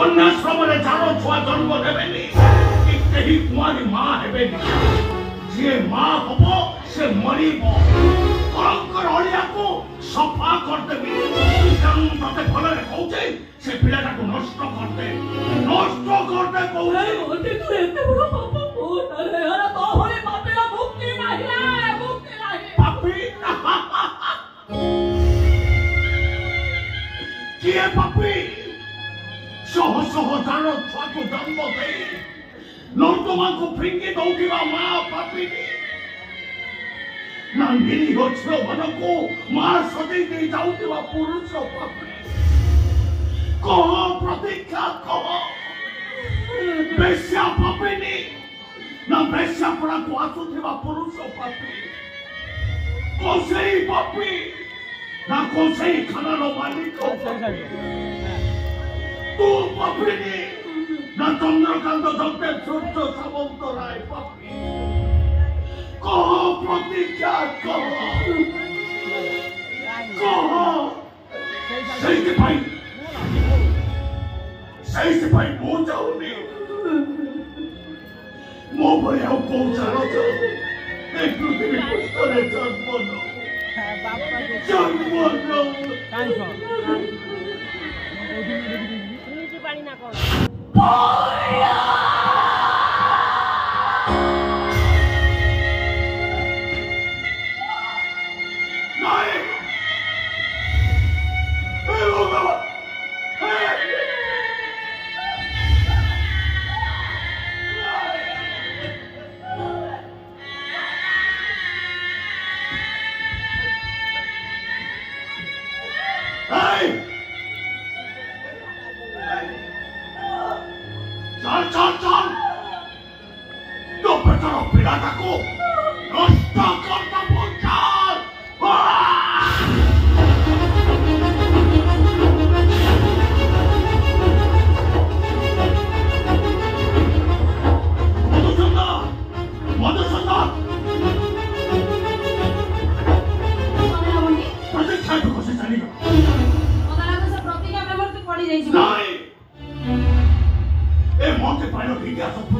कन्याश्रम जानो छुआ जन्म देवेनि कि कहीं कुआरी माँ हेबेनि जे माँ हबो से मरिबो भयंकर अलिया को सफा करदेबी तते भले कहूचे से पिलाटा को नष्ट करदे कहूचे ओटे तू एते बड़ पाप बोल अरे अरे तो होले पापेला मुक्ति नाही पापी किए पापी शह शह जानो छुआ को जन्म दे नर्दमा को फिंगी दौड़िबा माँ पापी ना निरीह झील मन को माँ सजई दे जाउथिबा पुरुष पापी कह प्रतीक्षा कह बेश्या पापिनी ना बेश्या पड़ा को आसुथिबा पुरुष पापी कोसेई पापी ना कोसेई खानार मालिक तू पापिनी ना चंद्रकांत जगते छोट सामंत राय पापी कह प्रतीक्षा कह ସେଇଥିପାଇଁ ମୁଁ ଚାହୁଁନି ମୋ ଭଳି ଆଉ କୋଉ ଚାଳ ଏ ପୃଥିବୀ ପୃଷ୍ଠରେ ଜନ୍ମ ନଉ चल तो बेटर पिलाटा को नष्ट करता चल मधुसूदन प्रतीक्षा तो कसे चलेगा प्रतिज्ञा में पड़ी जाई नहीं ए मौके पाइलो ठीक है